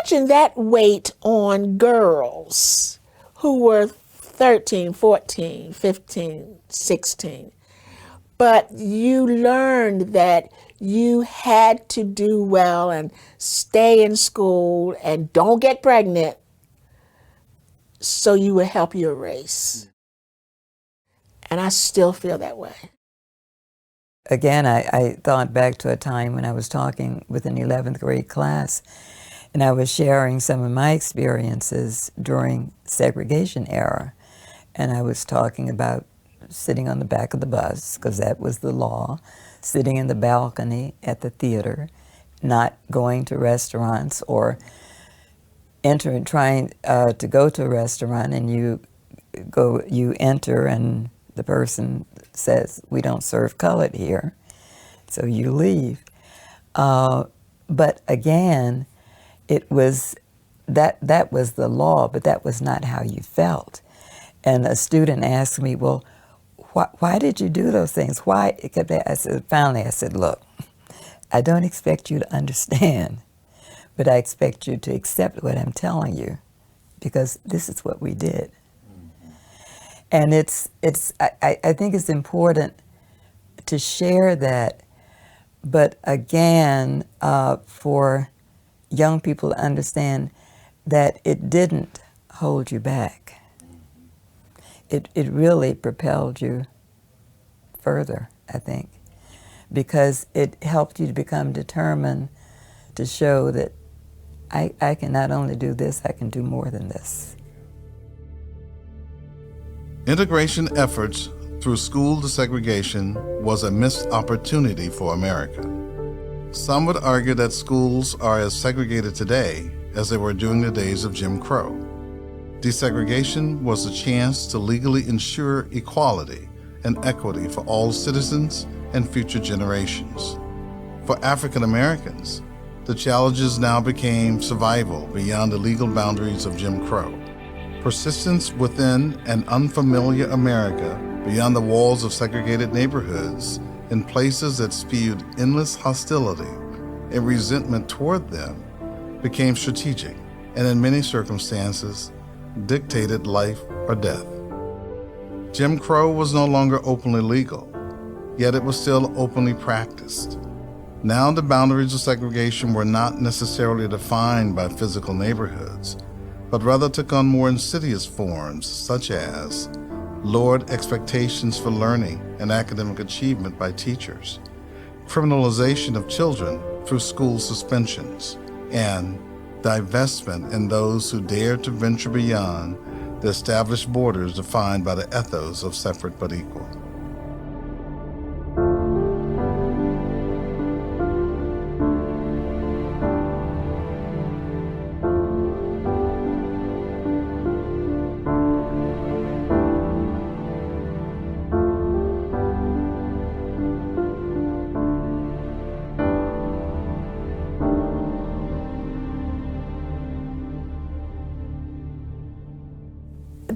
imagine that weight on girls who were 13, 14, 15, 16. But you learned that you had to do well and stay in school and don't get pregnant so you would help your race. And I still feel that way. Again, I thought back to a time when I was talking with an 11th grade class, and I was sharing some of my experiences during segregation era. And I was talking about sitting on the back of the bus, because that was the law, sitting in the balcony at the theater, not going to restaurants or trying to go to a restaurant, and you enter and the person says, we don't serve colored here, so you leave. But again, it was that was the law, but that was not how you felt. And a student asked me, well, why did you do those things? Why? Finally I said, look, I don't expect you to understand, but I expect you to accept what I'm telling you, because this is what we did. And I think it's important to share that, but again, for young people to understand that it didn't hold you back. It really propelled you further, I think, because it helped you to become determined to show that I can not only do this, I can do more than this. Integration efforts through school desegregation was a missed opportunity for America. Some would argue that schools are as segregated today as they were during the days of Jim Crow. Desegregation was a chance to legally ensure equality and equity for all citizens and future generations. For African Americans, the challenges now became survival beyond the legal boundaries of Jim Crow. Persistence within an unfamiliar America beyond the walls of segregated neighborhoods in places that spewed endless hostility and resentment toward them became strategic and in many circumstances dictated life or death. Jim Crow was no longer openly legal, yet it was still openly practiced. Now the boundaries of segregation were not necessarily defined by physical neighborhoods, but rather took on more insidious forms such as lowered expectations for learning and academic achievement by teachers, criminalization of children through school suspensions, and divestment in those who dared to venture beyond the established borders defined by the ethos of separate but equal.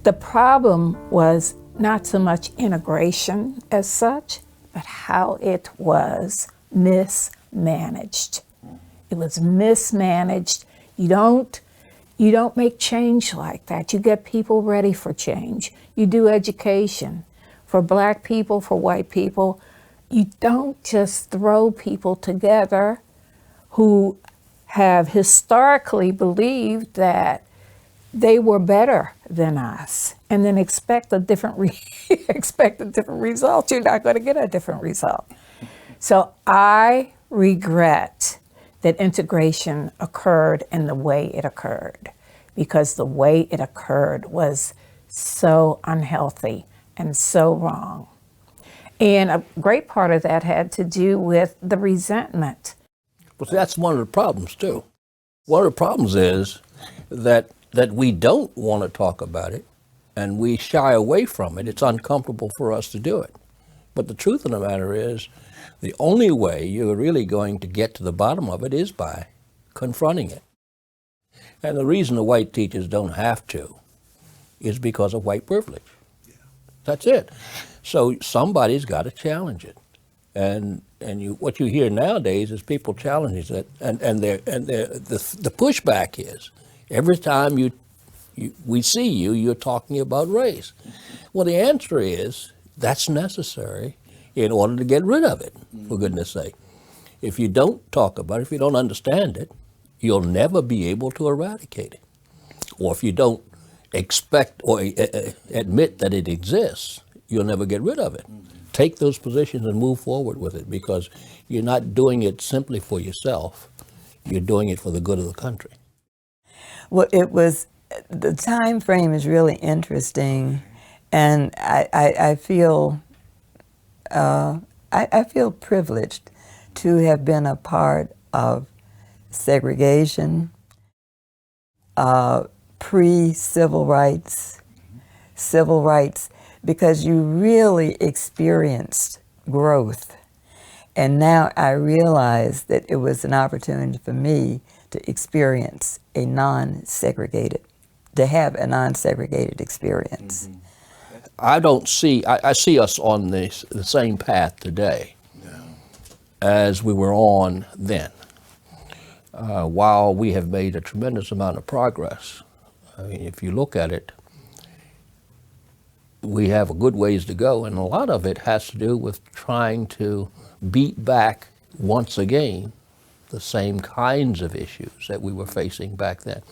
The problem was not so much integration as such, but how it was mismanaged. It was mismanaged. You don't make change like that. You get people ready for change. You do education for black people, for white people. You don't just throw people together who have historically believed that they were better than us, and then expect a different result. You're not going to get a different result. So I regret that integration occurred in the way it occurred, because the way it occurred was so unhealthy and so wrong. And a great part of that had to do with the resentment. Well, see, that's one of the problems, too. One of the problems is that we don't want to talk about it, and we shy away from it. It's uncomfortable for us to do it. But the truth of the matter is, the only way you're really going to get to the bottom of it is by confronting it. And the reason the white teachers don't have to is because of white privilege. That's it. So somebody's got to challenge it. And what you hear nowadays is people challenging it, and the pushback is, every time we see you're talking about race. Well, the answer is that's necessary in order to get rid of it, for goodness sake. If you don't talk about it, if you don't understand it, you'll never be able to eradicate it. Or if you don't expect or admit that it exists, you'll never get rid of it. Take those positions and move forward with it, because you're not doing it simply for yourself. You're doing it for the good of the country. Well, the time frame is really interesting, and I feel privileged to have been a part of segregation, pre-civil rights, civil rights, because you really experienced growth. And now I realize that it was an opportunity for me to experience a non-segregated, to have a non-segregated experience. I see us on the same path today. as we were on then. While we have made a tremendous amount of progress, I mean, if you look at it, we have a good ways to go, and a lot of it has to do with trying to beat back once again the same kinds of issues that we were facing back then.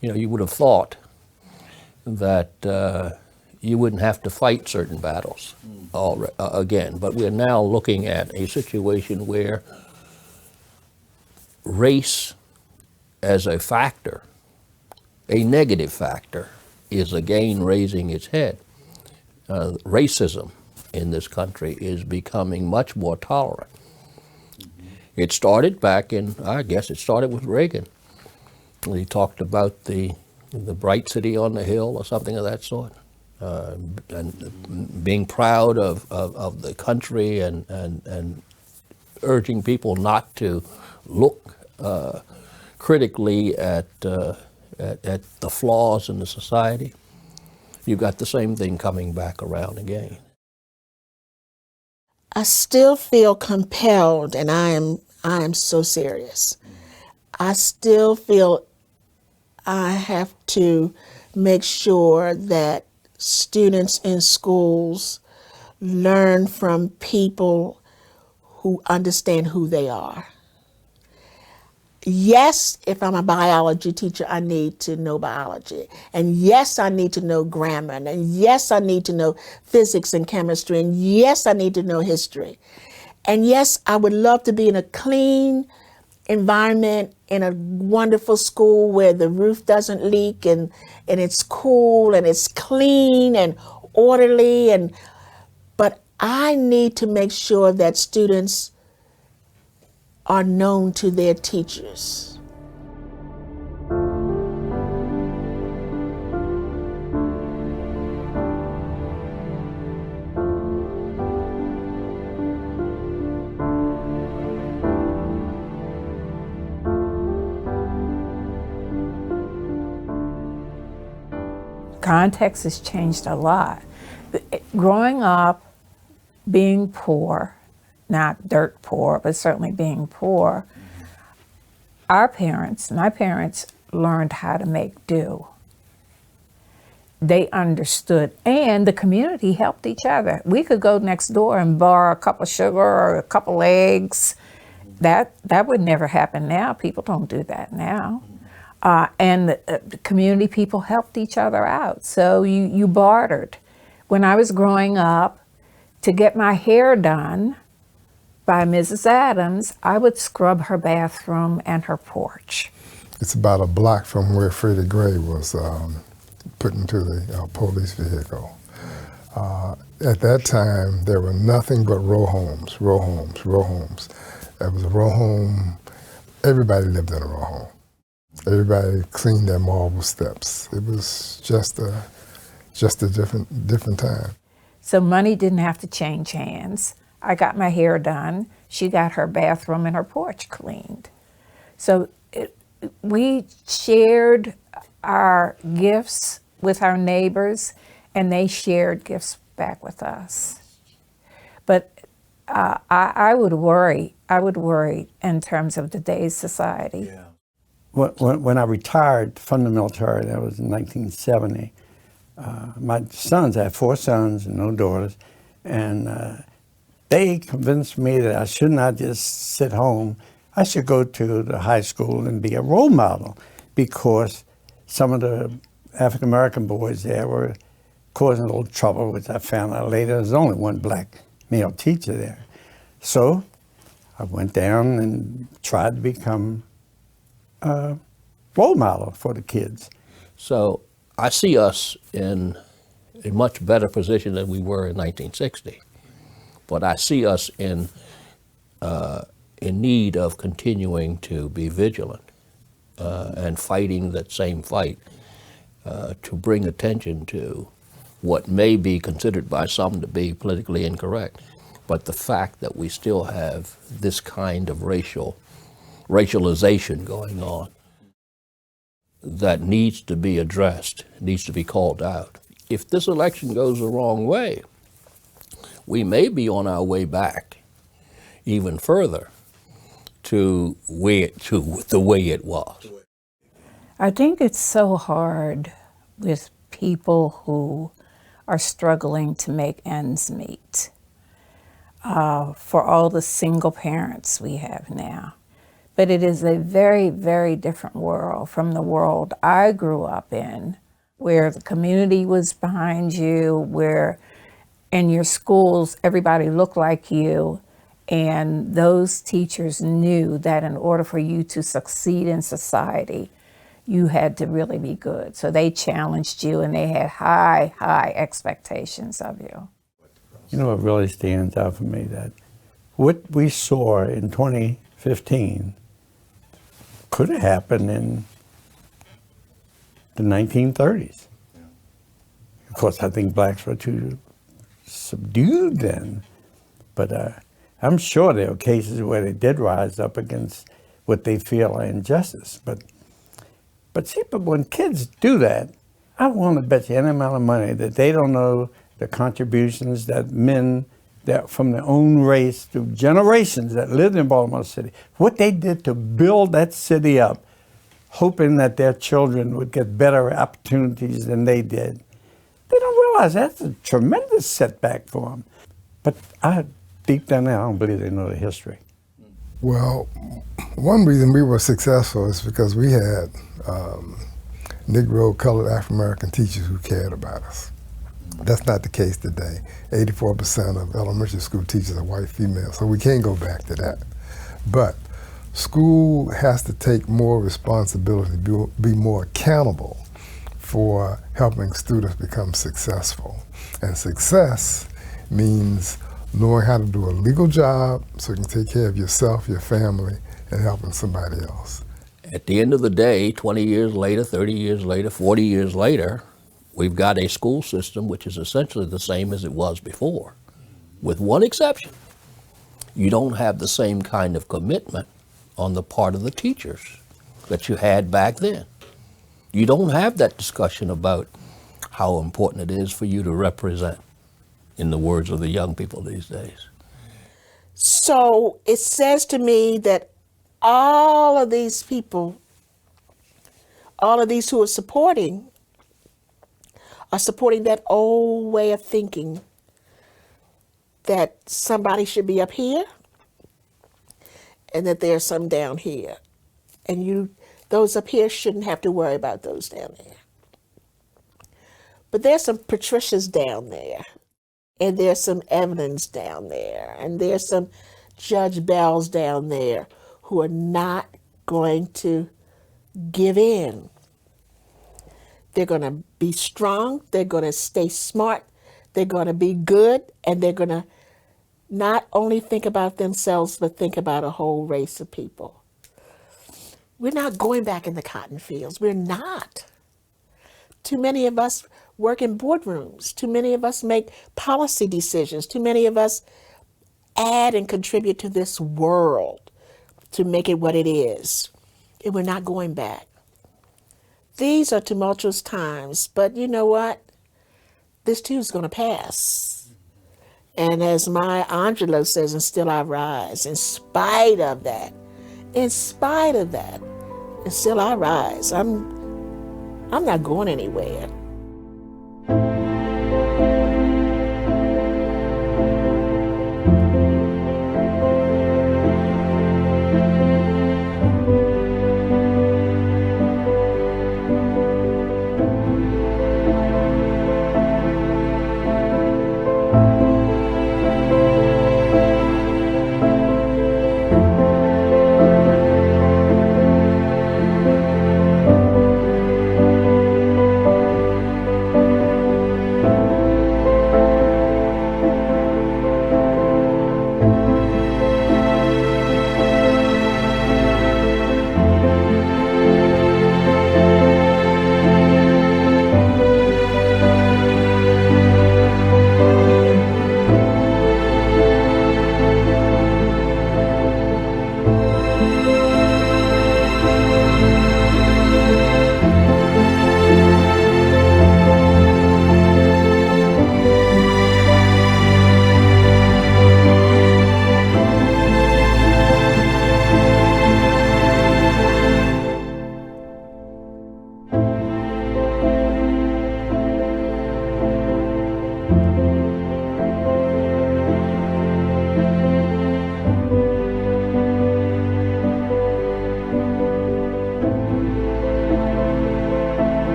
You know, you would have thought that you wouldn't have to fight certain battles again, but we're now looking at a situation where race as a factor, a negative factor, is again raising its head. Racism in this country is becoming much more tolerant. It started back in, I guess it started with Reagan. He talked about the bright city on the hill or something of that sort, and being proud of the country and urging people not to look critically at the flaws in the society. You've got the same thing coming back around again. I still feel compelled, and I am so serious. I still feel I have to make sure that students in schools learn from people who understand who they are. Yes, if I'm a biology teacher, I need to know biology. And yes, I need to know grammar. And yes, I need to know physics and chemistry. And yes, I need to know history. And yes, I would love to be in a clean environment, in a wonderful school where the roof doesn't leak and it's cool and it's clean and orderly. But I need to make sure that students are known to their teachers. Context has changed a lot. Growing up, being poor, not dirt poor, but certainly being poor, my parents learned how to make do. They understood, and the community helped each other. We could go next door and borrow a cup of sugar or a couple eggs. That would never happen now. People don't do that now. And the community people helped each other out. So you bartered. When I was growing up, to get my hair done by Mrs. Adams, I would scrub her bathroom and her porch. It's about a block from where Freddie Gray was put into the police vehicle. At that time, there were nothing but row homes. There was a row home. Everybody lived in a row home. Everybody cleaned their marble steps. It was just a different time. So money didn't have to change hands. I got my hair done. She got her bathroom and her porch cleaned. So we shared our gifts with our neighbors, and they shared gifts back with us. But I would worry in terms of today's society. Yeah. When I retired from the military, that was in 1970, my sons, I had 4 sons and no daughters, and they convinced me that I should not just sit home. I should go to the high school and be a role model, because some of the African-American boys there were causing a little trouble, which I found out later. There was only one black male teacher there. So I went down and tried to become a role model for the kids. So I see us in a much better position than we were in 1960, but I see us in need of continuing to be vigilant and fighting that same fight to bring attention to what may be considered by some to be politically incorrect, but the fact that we still have this kind of racialization going on that needs to be addressed, needs to be called out. If this election goes the wrong way, we may be on our way back even further to the way it was. I think it's so hard with people who are struggling to make ends meet. For all the single parents we have now. But it is a very, very different world from the world I grew up in, where the community was behind you, where in your schools everybody looked like you, and those teachers knew that in order for you to succeed in society, you had to really be good. So they challenged you and they had high, high expectations of you. You know what really stands out for me, that what we saw in 2015 could have happened in the 1930s. Of course, I think blacks were too subdued then, but I'm sure there are cases where they did rise up against what they feel are injustice. But see, but when kids do that, I want to bet you any amount of money that they don't know the contributions that men that from their own race through generations that lived in Baltimore City, what they did to build that city up, hoping that their children would get better opportunities than they did. They don't realize that's a tremendous setback for them. But deep down there, I don't believe they know the history. Well, one reason we were successful is because we had Negro, colored, African-American teachers who cared about us. That's not the case today. 84% of elementary school teachers are white females, so we can't go back to that. But school has to take more responsibility, be more accountable for helping students become successful. And success means knowing how to do a legal job so you can take care of yourself, your family, and helping somebody else. At the end of the day, 20 years later, 30 years later, 40 years later, we've got a school system which is essentially the same as it was before, with one exception. You don't have the same kind of commitment on the part of the teachers that you had back then. You don't have that discussion about how important it is for you to represent, in the words of the young people these days. So it says to me that all of these people, all of these who are supporting that old way of thinking that somebody should be up here and that there's some down here. And those up here shouldn't have to worry about those down there. But there's some Patricias down there, and there's some Evelyns down there, and there's some Judge Bells down there who are not going to give in. They're going to be strong, they're going to stay smart, they're going to be good, and they're going to not only think about themselves, but think about a whole race of people. We're not going back in the cotton fields. We're not. Too many of us work in boardrooms. Too many of us make policy decisions. Too many of us add and contribute to this world to make it what it is. And we're not going back. These are tumultuous times, but you know what? This too is going to pass. And as Maya Angelou says, and still I rise, in spite of that, and still I rise. I'm not going anywhere.